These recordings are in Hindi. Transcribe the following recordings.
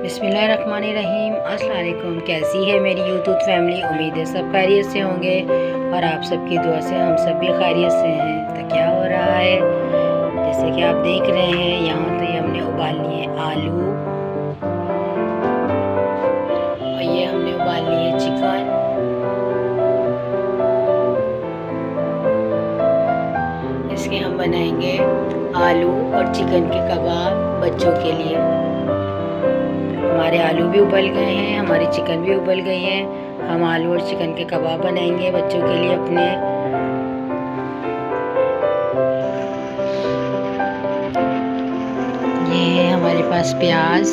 बिस्मिल्लाहिर्रहमानिर्रहीम। अस्सलाम वालेकुम। कैसी है मेरी यूट्यूब फैमिली? उम्मीद है सब खैरियत से होंगे और आप सबकी दुआ से हम सब भी खैरियत से हैं। तो क्या हो रहा है, जैसे कि आप देख रहे हैं यहाँ तो ये हमने उबाल लिए आलू और ये हमने उबाल लिए चिकन। इसके हम बनाएंगे आलू और चिकन के कबाब बच्चों के लिए। हमारे आलू भी उबल गए हैं, हमारी चिकन भी उबल गई है। हम आलू और चिकन के कबाब बनाएंगे बच्चों के लिए अपने। ये है हमारे पास प्याज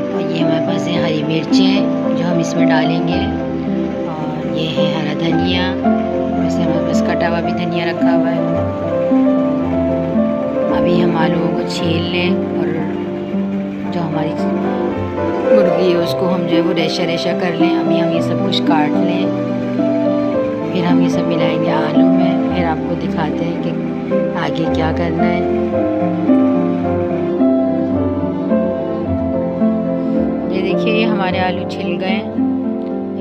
और ये हमारे पास है हरी मिर्चें जो हम इसमें डालेंगे, और ये है हरा धनिया। वैसे हमारे पास कटा हुआ भी धनिया रखा हुआ है। अभी हम आलूओं को छील लें और जो हमारी मुर्गी है उसको हम जो है वो रेशा रेशा कर लें। अभी हम ये सब कुछ काट लें, फिर हम ये सब मिलाएंगे आलू में, फिर आपको दिखाते हैं कि आगे क्या करना है। ये देखिए ये हमारे आलू छिल गए,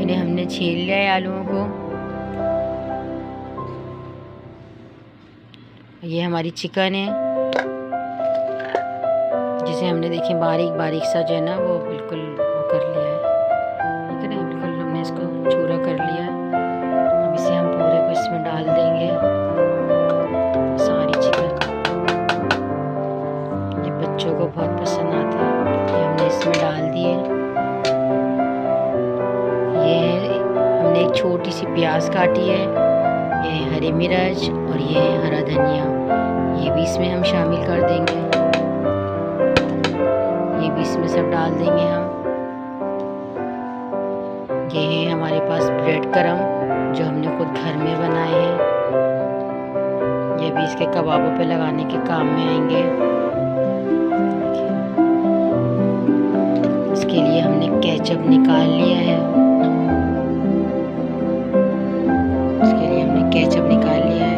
इन्हें हमने छील लिया है आलूओं को। ये हमारी चिकन है जिसे हमने देखिए बारीक बारीक सा जो है ना वो बिल्कुल वो कर लिया है, ठीक है ना, बिल्कुल हमने इसको चूरा कर लिया है। अब इसे हम पूरे को इसमें डाल देंगे, सारी चिकन। ये बच्चों को बहुत पसंद आता है, ये हमने इसमें डाल दिए। ये हमने एक छोटी सी प्याज काटी है, ये हरी मिर्च और ये है हरा धनिया, ये भी इसमें हम शामिल कर देंगे। ये भी इसमें सब डाल देंगे हम। ये है हमारे पास ब्रेड क्रम जो हमने खुद घर में बनाए हैं, ये भी इसके कबाबों पे लगाने के काम में आएंगे। इसके लिए हमने केचप निकाल लिया है, इसके लिए हमने केचप निकाल लिया है।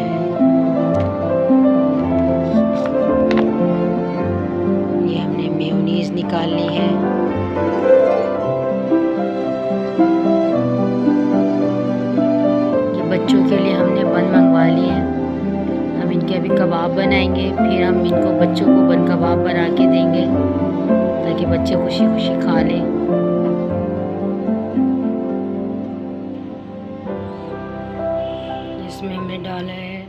ये हमने मेयोनीज निकाल ली है। ये बच्चों के लिए हमने बन मंगवा लिए हैं। हम इनके अभी कबाब बनाएंगे, फिर हम इनको बच्चों को बन कबाब बना के देंगे ताकि बच्चे खुशी खुशी खा लें। इसमें हमने डाला है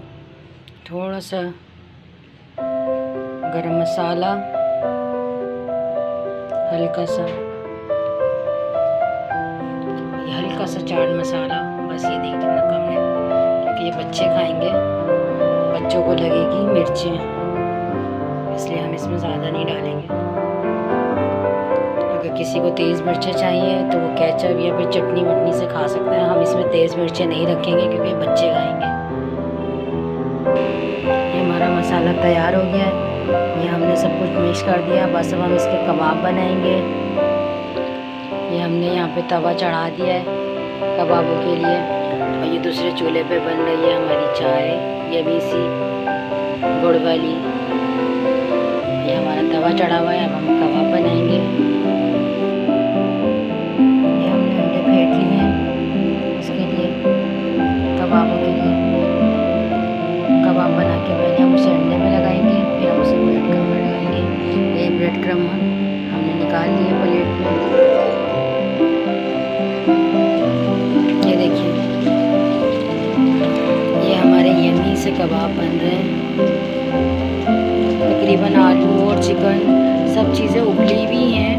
थोड़ा सा गरम मसाला, हल्का सा चाट मसाला, बस ये नहीं इतना कम है क्योंकि ये बच्चे खाएंगे, बच्चों को लगेगी मिर्चें, इसलिए हम इसमें ज़्यादा नहीं डालेंगे। अगर किसी को तेज़ मिर्चें चाहिए तो वो केचप या फिर चटनी वटनी से खा सकता है। हम इसमें तेज़ मिर्चें नहीं रखेंगे क्योंकि बच्चे खाएंगे। ये हमारा मसाला तैयार हो गया है, ये हमने सब कुछ मिक्स कर दिया। बस अब हम इसके कबाब बनाएंगे। ये हमने यहाँ पे तवा चढ़ा दिया है कबाबों के लिए, और ये दूसरे चूल्हे पे बन रही है हमारी चाय, ये भी इसी गुड़ वाली। ये हमारा तवा चढ़ा हुआ है, अब हम कबाब बनाएंगे। ये हमने अंडे फेंट लिए हैं इसके लिए, कबाबों के लिए। कबाब बना के पहले हम उसे अंडे में लगाएंगे, फिर हम उसे ब्रेड क्रम में लगाएंगे। ये ब्रेड क्रम हमने निकाल लिए प्लेट में। ये देखिए ये हमारे यमी से कबाब बन रहे हैं। तकरीबन आलू और चिकन सब चीज़ें उबली भी हैं,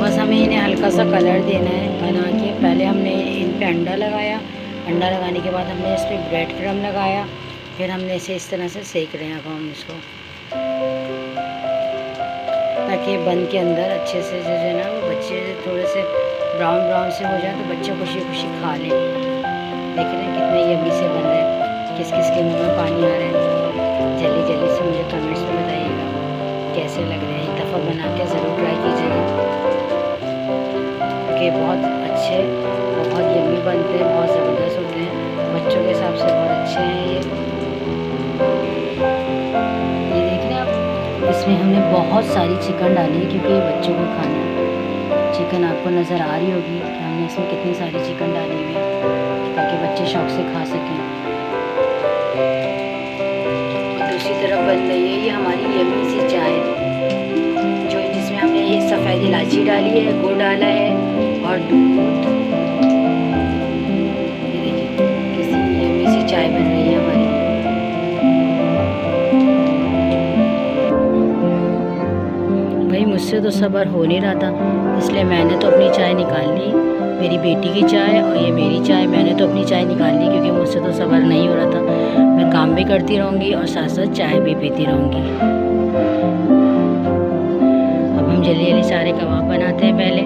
बस हमें इन्हें हल्का सा कलर देना है बना के। पहले हमने इन पे अंडा लगाया, अंडा लगाने के बाद हमने इस पर ब्रेड क्रम लगाया, फिर हमने इसे इस तरह से सेक रहे हैं अब हम इसको, ताकि बन के अंदर अच्छे से जो है ना वो बच्चे थोड़े से ब्राउन ब्राउन से हो जाए तो बच्चे खुशी खुशी खा लें। देख रहे हैं कितने यम्मी से बन रहे हैं, किस किस के मुंह में पानी आ रहा है। जल्दी जल्दी से मुझे कमेंट्स में बताइएगा कैसे लग रहे हैं। एक दफ़ा बना के ज़रूर ट्राई कीजिएगा क्योंकि बहुत अच्छे, बहुत यम्मी बनते हैं, बहुत ज़बरदस्त होते हैं, बच्चों के हिसाब से बहुत अच्छे हैं। ये देख रहे हैं आप इसमें हमने बहुत सारी चिकन डाली है क्योंकि ये बच्चों को खाना है। चिकन आपको नज़र आ रही होगी कि हमने इसमें कितनी सारी चिकन डाली हुई है ताकि बच्चे शौक से खा सकें। और दूसरी तरफ बन रही है ये हमारी यम्मी सी चाय, जो जिसमें हमने ये सफ़ेद इलायची डाली है, गुड़ डाला है और दूध। ये देखिए कैसी यम्मी सी चाय बन रही है हमारी। भाई मुझसे तो सब्र हो नहीं रहा था, इसलिए मैंने तो अपनी चाय निकाल ली। मेरी बेटी की चाय और ये मेरी चाय, मैंने तो अपनी चाय निकाल ली क्योंकि मुझसे तो सब्र नहीं हो रहा था। मैं काम भी करती रहूँगी और साथ साथ चाय भी पीती रहूँगी। अब हम जल्दी जल्दी सारे कबाब बनाते हैं। पहले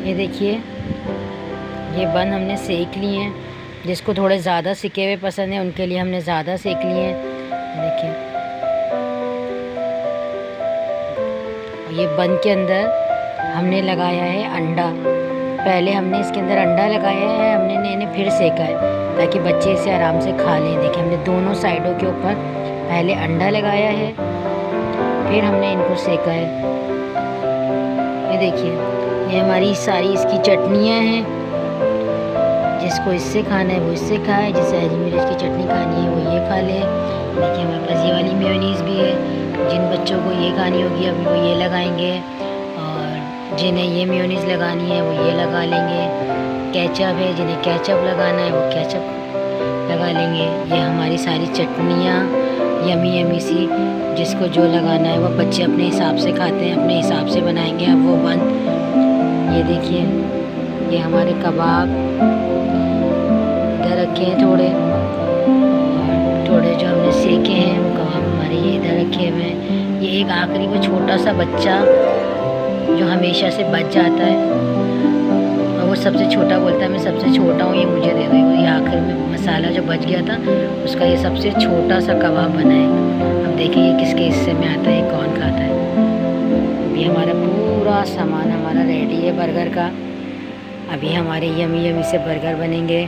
ये देखिए ये बन हमने सेक लिए हैं। जिसको थोड़े ज़्यादा सिके हुए पसंद है उनके लिए हमने ज़्यादा सेक लिए हैं। देखिए ये बन के अंदर हमने लगाया है अंडा। पहले हमने इसके अंदर अंडा लगाया है, हमने इन्हें फिर सेका है ताकि बच्चे इसे आराम से खा लें। देखिए हमने दोनों साइडों के ऊपर पहले अंडा लगाया है, फिर हमने इनको सेका है। ये देखिए ये हमारी सारी इसकी चटनियाँ हैं। जिसको इससे खाना है वो इससे खाए, जिसे हरी मिर्च की चटनी खानी है वो ये खा ले। देखिए हमारे पास ये वाली मेयोनीज़ भी है। जिन बच्चों को ये खानी होगी अभी वो ये लगाएंगे, और जिन्हें ये मेयोनीज़ लगानी है वो ये लगा लेंगे। केचप है, जिन्हें केचप लगाना है वो केचप लगा लेंगे। ये हमारी सारी चटनियाँ यमी यमी सी, जिसको जो लगाना है वो बच्चे अपने हिसाब से खाते हैं, अपने हिसाब से बनाएंगे। अब वो बन, ये देखिए ये हमारे कबाब इधर रखे हैं थोड़े, और थोड़े जो हमने सेके हैं वो कबाब हमारे ये इधर रखे हुए हैं। ये एक आखिरी वो छोटा सा बच्चा जो हमेशा से बच जाता है और वो सबसे छोटा बोलता है मैं सबसे छोटा हूँ, ये मुझे दे दो। ये आखिर में मसाला जो बच गया था उसका ये सबसे छोटा सा कबाब बना है। अब देखिए ये किसके हिस्से में आता है, कौन खाता है। ये हमारा पूरा सामान हमारा रेडी है बर्गर का। अभी हमारे यमी यमी से बर्गर बनेंगे।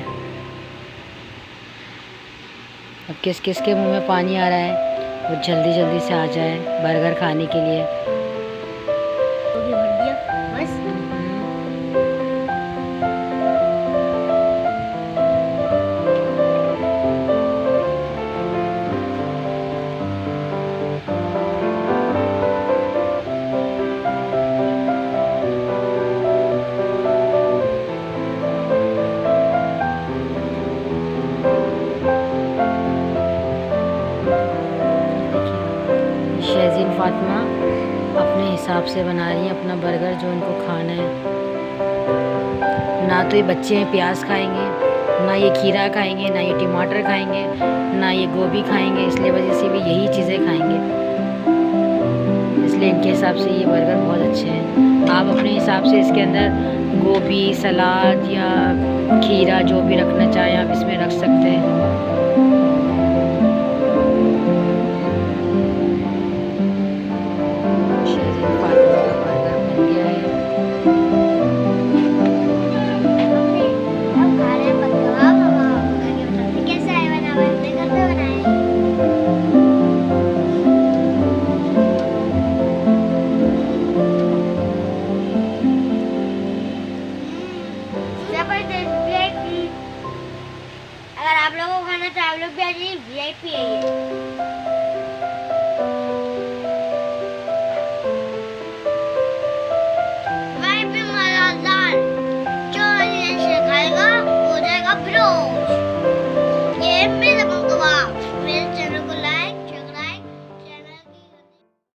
अब किस किस के मुंह में पानी आ रहा है वो जल्दी जल्दी से आ जाए बर्गर खाने के लिए। शहज़ीन फातिमा अपने हिसाब से बना रही है अपना बर्गर जो उनको खाना है। ना तो ये बच्चे प्याज खाएंगे, ना ये खीरा खाएंगे, ना ये टमाटर खाएंगे, ना ये गोभी खाएंगे, इसलिए वजह से भी यही चीज़ें खाएंगे। इसलिए इनके हिसाब से ये बर्गर बहुत अच्छे हैं। आप अपने हिसाब से इसके अंदर गोभी, सलाद या खीरा जो भी रखना चाहें आप इसमें रख सकते हैं। अगर आप लोगों को खाना तो आप लोग भी आ जाइए, VIP है ये।